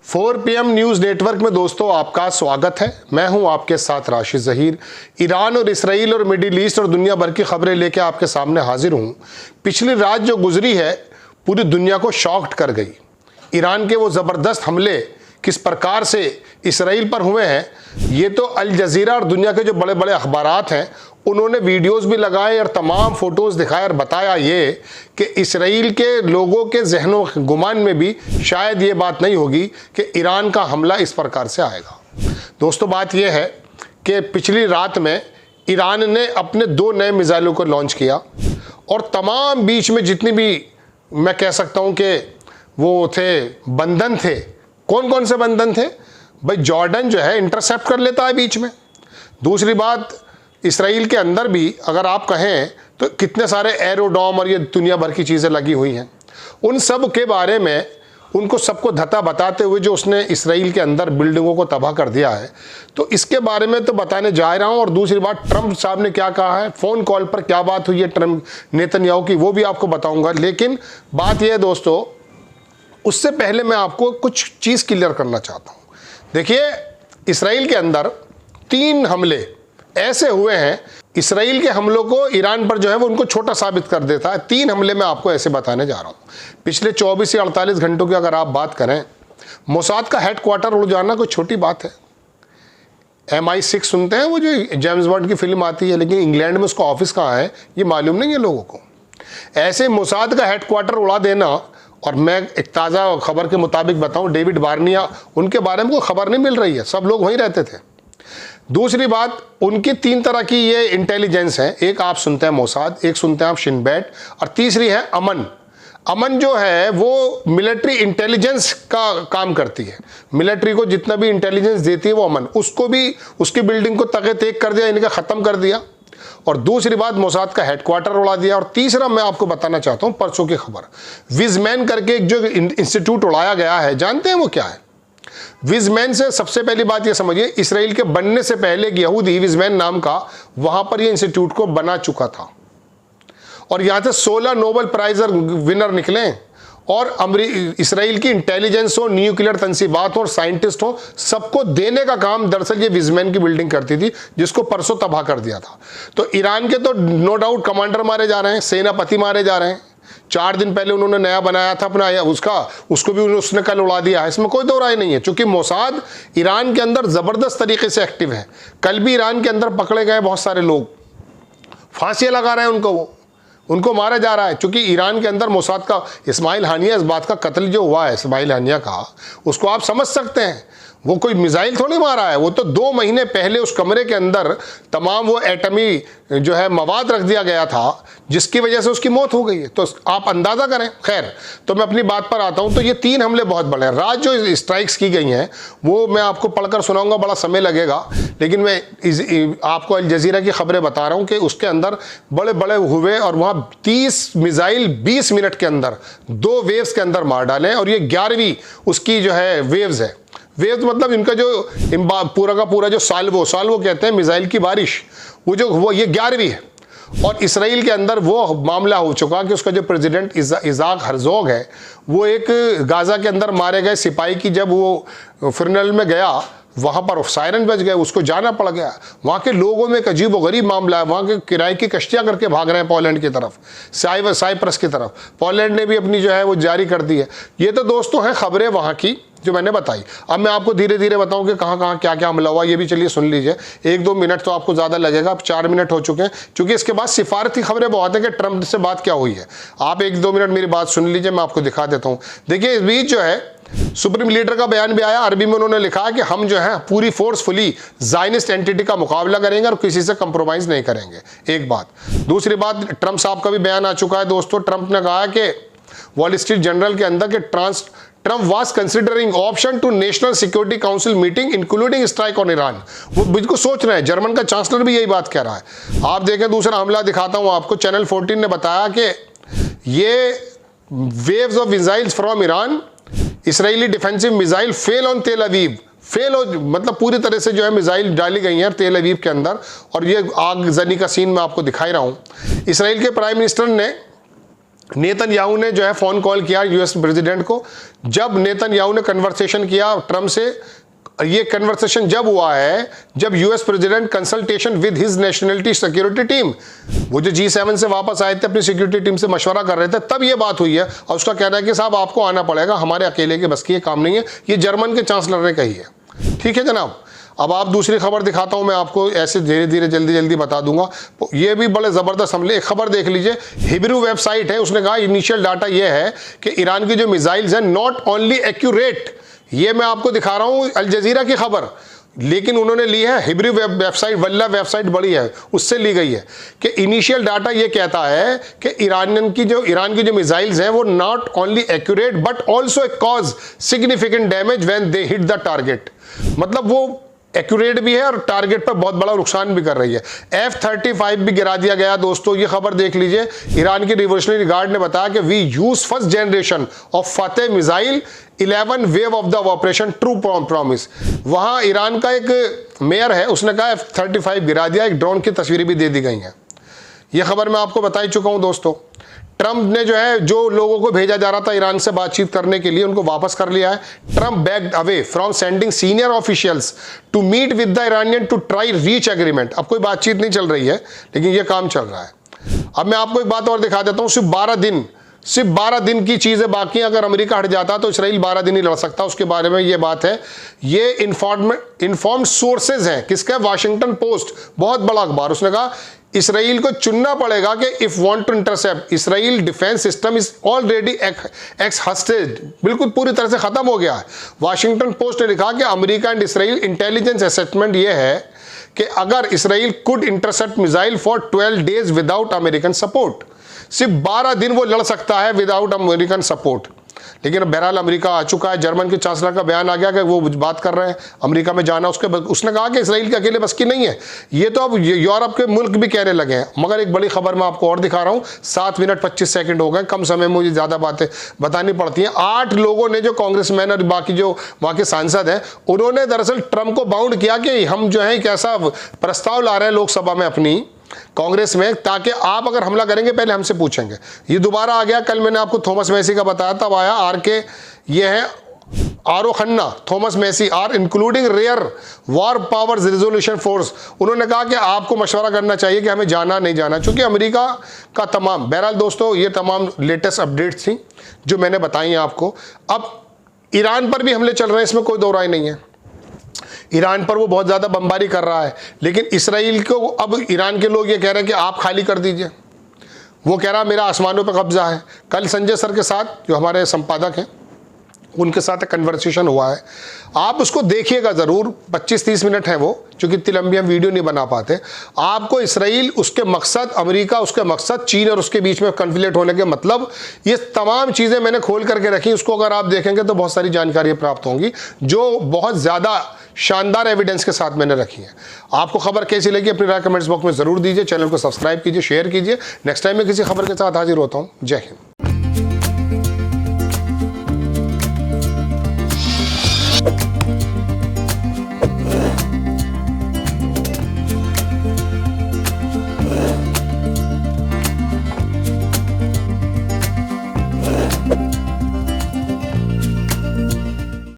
4 PM news network में दोस्तों आपका स्वागत है। मैं हूं आपके साथ राशिद ज़हीर। ईरान और इसराइल और मिडिल ईस्ट और दुनिया भर की खबरें लेकर आपके सामने हाजिर हूं। पिछली रात जो गुजरी है पूरी दुनिया को शॉक्ड कर गई। ईरान के वो ज़बरदस्त हमले किस प्रकार से इसराइल पर हुए हैं, ये तो अल जज़ीरा और दुनिया के जो बड़े बड़े अखबारात हैं उन्होंने वीडियोस भी लगाए और तमाम फ़ोटोज़ दिखाए और बताया ये कि इसराइल के लोगों के जहनों गुमान में भी शायद ये बात नहीं होगी कि ईरान का हमला इस प्रकार से आएगा। दोस्तों, बात यह है कि पिछली रात में ईरान ने अपने 2 नए मिसाइलों को लॉन्च किया और तमाम बीच में जितनी भी मैं कह सकता हूँ कि वो थे बंधन थे। कौन कौन से बंधन थे भाई? जॉर्डन जो है इंटरसेप्ट कर लेता है बीच में। दूसरी बात, इसराइल के अंदर भी अगर आप कहें तो कितने सारे एरोडॉम और ये दुनिया भर की चीज़ें लगी हुई हैं। उन सब के बारे में उनको सबको धता बताते हुए जो उसने इसराइल के अंदर बिल्डिंगों को तबाह कर दिया है, तो इसके बारे में तो बताने जा रहा हूँ। और दूसरी बात, ट्रंप साहब ने क्या कहा है, फ़ोन कॉल पर क्या बात हुई है ट्रंप नेतन्याहू की, वो भी आपको बताऊँगा। लेकिन बात यह है दोस्तों, उससे पहले मैं आपको कुछ चीज़ क्लियर करना चाहता हूँ। देखिए, इसराइल के अंदर 3 हमले ऐसे हुए हैं, इसराइल के हमलों को ईरान पर जो है वो उनको छोटा साबित कर देता है। 3 हमले मैं आपको ऐसे बताने जा रहा हूँ। पिछले 24 से 48 घंटों की अगर आप बात करें, मोसाद का हेडक्वार्टर उड़ जाना कोई छोटी बात है। MI6 सुनते हैं, वो जो जेम्स बॉन्ड की फिल्म आती है, लेकिन इंग्लैंड में उसका ऑफिस कहाँ है ये मालूम नहीं है लोगों को। ऐसे मोसाद का हेडक्वार्टर उड़ा देना, और मैं एक ताज़ा खबर के मुताबिक बताऊं, डेविड बार्निया, उनके बारे में कोई खबर नहीं मिल रही है, सब लोग वहीं रहते थे। दूसरी बात, उनकी 3 तरह की ये इंटेलिजेंस है। एक आप सुनते हैं मोसाद, एक सुनते हैं आप शिन बेट, और तीसरी है अमन। अमन जो है वो मिलिट्री इंटेलिजेंस का काम करती है। मिलिट्री को जितना भी इंटेलिजेंस देती है वो अमन, उसको भी उसकी बिल्डिंग को तगे तेग कर दिया, इनका ख़त्म कर दिया। और दूसरी बात, मोसाद का हेडक्वार्टर उड़ा दिया। और तीसरा मैं आपको बताना चाहता हूं, परसों की खबर, विजमैन करके एक जो इंस्टीट्यूट उड़ाया गया है, जानते हैं वो क्या है? विजमैन से सबसे पहली बात ये समझिए, इसराइल के बनने से पहले एक यहूदी विजमैन नाम का वहां पर ये इंस्टीट्यूट को बना चुका था, और यहां से 16 नोबेल प्राइज विनर निकले। और इसराइल की इंटेलिजेंस हो, न्यूक्लियर तंसीबात हो और साइंटिस्ट हो, सबको देने का काम दरअसल ये विजमैन की बिल्डिंग करती थी, जिसको परसों तबाह कर दिया था। तो ईरान के तो नो डाउट कमांडर मारे जा रहे हैं, सेनापति मारे जा रहे हैं। 4 दिन पहले उन्होंने नया बनाया था अपना उसको भी उसने कल उड़ा दिया है, इसमें कोई दो राय नहीं है। क्योंकि मोसाद ईरान के अंदर ज़बरदस्त तरीके से एक्टिव है। कल भी ईरान के अंदर पकड़े गए बहुत सारे लोग, फांसियाँ लगा रहे हैं उनको मारा जा रहा है। क्योंकि ईरान के अंदर मोसाद का इस्माइल हानिया, इस बात का कत्ल जो हुआ है इस्माइल हानिया का, उसको आप समझ सकते हैं, वो कोई मिसाइल थोड़ी मारा है, वो तो 2 महीने पहले उस कमरे के अंदर तमाम वो एटमी जो है मवाद रख दिया गया था, जिसकी वजह से उसकी मौत हो गई है। तो आप अंदाज़ा करें। खैर, तो मैं अपनी बात पर आता हूं। तो ये 3 हमले बहुत बड़े हैं। रात जो स्ट्राइक्स की गई हैं वो मैं आपको पढ़कर सुनाऊंगा, बड़ा समय लगेगा, लेकिन मैं आपको अल जज़ीरा की खबरें बता रहा हूं कि उसके अंदर बड़े बड़े हुए और वहाँ 30 मिसाइल 20 मिनट के अंदर 2 वेव्स के अंदर मार डालें। और ये 11वीं उसकी जो है वेव्स है। वेव्स मतलब इनका जो पूरा का पूरा जो साल्वो कहते हैं मिसाइल की बारिश, वो ये 11वीं है। और इसराइल के अंदर वो मामला हो चुका कि उसका जो प्रेसिडेंट इज़ाक हर्ज़ोग है, वो एक गाज़ा के अंदर मारे गए सिपाही की जब वो फ्यूनरल में गया, वहाँ पर सायरन बज गए, उसको जाना पड़ गया। वहाँ के लोगों में एक अजीब व गरीब मामला है। वहाँ के किराए की कश्तियाँ करके भाग रहे हैं पोलैंड की तरफ, साइप्रस की तरफ। पोलैंड ने भी अपनी जो है वो जारी कर दी है। ये तो दोस्तों हैं खबरें वहाँ की जो मैंने बताई। अब मैं आपको धीरे धीरे बताऊं कि कहाँ कहाँ क्या क्या हमला हुआ, ये भी चलिए सुन लीजिए। 1-2 मिनट तो आपको ज़्यादा लगेगा, अब 4 मिनट हो चुके हैं, क्योंकि इसके बाद सिफारती खबरें बहुत हैं कि ट्रंप से बात क्या हुई है। आप 1-2 मिनट मेरी बात सुन लीजिए, मैं आपको दिखा देता हूँ। देखिए, इस बीच जो है सुप्रीम लीडर का बयान भी आया। अरबी में उन्होंने लिखा है कि हम जो है पूरी फोर्सफुली ज़ायनिस्ट एंटिटी का मुकाबला करेंगे और किसी से कंप्रोमाइज़ नहीं करेंगे। एक बात। दूसरी बात, ट्रंप साहब का भी बयान आ चुका है दोस्तों। ट्रंप ने कहा कि वॉल स्ट्रीट जर्नल के अंदर कि Trump was considering option to National Security Council meeting including strike on Iran। वो बिल्कुल सोच रहे हैं। जर्मन का चांसलर भी यही बात कह रहा है। आप देखें, दूसरा हमला दिखाता हूं आपको। चैनल 14 ने बताया कि ये waves of missiles from Iran, Israeli defensive missile fell on तेल अवीव। फेल हो मतलब पूरी तरह से जो है मिसाइल डाली गई हैं तेल अवीव के अंदर, और ये आगजनी का सीन मैं आपको दिखाई रहा हूँ। इसराइल के प्राइम मिनिस्टर ने नेतन्याहू ने जो है फ़ोन कॉल किया यूएस प्रेसिडेंट को। जब नेतन्याहू ने कन्वर्सेशन किया ट्रम्प से, ये कन्वर्सेशन जब हुआ है जब US president consultation with his nationality security team, वो जो G7 से वापस आए थे अपनी सिक्योरिटी टीम से मशवरा कर रहे थे, तब ये बात हुई है। और उसका कहना है कि साहब आपको आना पड़ेगा, हमारे अकेले के बस की ये काम नहीं है, ये जर्मन के चांसलर ने कही है। ठीक है जनाब। अब आप दूसरी खबर दिखाता हूं मैं आपको, ऐसे धीरे धीरे जल्दी जल्दी बता दूंगा। ये भी बड़े ज़बरदस्त हमले, एक खबर देख लीजिए, हिब्रू वेबसाइट है, उसने कहा इनिशियल डाटा ये है कि ईरान की जो मिसाइल्स हैं नॉट ओनली एक्यूरेट, ये मैं आपको दिखा रहा हूं अल जजीरा की खबर, लेकिन उन्होंने ली है हिब्रू वेबसाइट, वल्ला वेबसाइट बड़ी है उससे ली गई है, कि इनिशियल डाटा ये कहता है कि ईरान की जो मिसाइल्स हैं वो not only accurate but also cause significant damage when they hit the target. मतलब वो एक्यूरेट भी है और टारगेट पर बहुत बड़ा नुकसान भी कर रही है। F-35 भी गिरा दिया गया दोस्तों, ये खबर देख लीजिए। ईरान की रिवोल्यूशनरी गार्ड ने बताया कि we use first generation of Fateh missile 11 wave of the operation true promise. वहां ईरान का एक मेयर है, उसने कहा F-35 गिरा दिया, एक ड्रोन की तस्वीरें भी दे दी गई हैं। यह खबर मैं आपको बता ही चुका हूं दोस्तों। ट्रंप ने जो है जो लोगों को भेजा जा रहा था ईरान से बातचीत करने के लिए, उनको वापस कर लिया है। Trump backed away from sending senior officials to meet with the Iranian to try reach agreement. अब कोई बातचीत नहीं चल रही है, लेकिन ये काम चल रहा है। अब मैं आपको एक बात और दिखा देता हूं, सिर्फ 12 दिन की चीज़ें बाकी। अगर अमेरिका हट जाता तो इसराइल 12 दिन ही लड़ सकता, उसके बारे में ये बात है। ये इन्फॉर्म्ड सोर्सेज हैं, किसका? वाशिंगटन पोस्ट, बहुत बड़ा अखबार। उसने कहा इसराइल को चुनना पड़ेगा कि if want to intercept Israel defence system is already exhausted, बिल्कुल पूरी तरह से खत्म हो गया है। वाशिंगटन पोस्ट ने लिखा कि America and Israel intelligence assessment ये है कि अगर Israel could intercept missile for 12 days without American support, सिर्फ 12 दिन वो लड़ सकता है विदाउट अमेरिकन सपोर्ट। लेकिन बहरहाल अमेरिका आ चुका है, जर्मन के चांसलर का बयान आ गया कि वो बात कर रहे हैं अमेरिका में जाना। उसने कहा कि इसराइल के अकेले बस की नहीं है, ये तो अब यूरोप के मुल्क भी कहने लगे हैं। मगर एक बड़ी खबर मैं आपको और दिखा रहा हूँ, 7 मिनट 25 सेकंड हो गए, कम समय में मुझे ज़्यादा बातें बतानी पड़ती हैं। 8 लोगों ने, जो कांग्रेसमैन और बाकी जो वहाँ के सांसद हैं, उन्होंने दरअसल ट्रंप को बाउंड किया कि हम जो है एक ऐसा प्रस्ताव ला रहे हैं लोकसभा में अपनी कांग्रेस में, ताकि आप अगर हमला करेंगे पहले हमसे पूछेंगे। ये दोबारा आ गया। कल मैंने आपको थॉमस मैसी का बताया, तब आया आर.के. ये है Ro Khanna, Thomas Massie are including rare war powers resolution force. उन्होंने कहा कि आपको मशवरा करना चाहिए कि हमें जाना नहीं जाना, चूंकि अमेरिका का तमाम, बहरहाल दोस्तों ये तमाम लेटेस्ट अपडेट्स थी जो मैंने बताई हैं आपको। अब ईरान पर भी हमले चल रहे हैं, इसमें कोई दो राय नहीं है। ईरान पर वो बहुत ज़्यादा बमबारी कर रहा है, लेकिन इसराइल को अब ईरान के लोग ये कह रहे हैं कि आप खाली कर दीजिए। वो कह रहा मेरा आसमानों पर कब्जा है। कल संजय सर के साथ, जो हमारे संपादक हैं, उनके साथ एक कन्वर्सेशन हुआ है, आप उसको देखिएगा ज़रूर। 25-30 मिनट है वो, क्योंकि इतनी लंबी हम वीडियो नहीं बना पाते। आपको इसराइल, उसके मकसद, अमेरिका उसके मकसद, चीन और उसके बीच में कन्फ्लिक्ट होने के मतलब, ये तमाम चीज़ें मैंने खोल करके रखी। उसको अगर आप देखेंगे तो बहुत सारी जानकारियाँ प्राप्त होंगी, जो बहुत ज़्यादा शानदार एविडेंस के साथ मैंने रखी है। आपको खबर कैसी लगी अपनी राय कमेंट्स बॉक्स में ज़रूर दीजिए। चैनल को सब्सक्राइब कीजिए, शेयर कीजिए। नेक्स्ट टाइम मैं किसी खबर के साथ हाजिर होता हूँ। जय हिंद।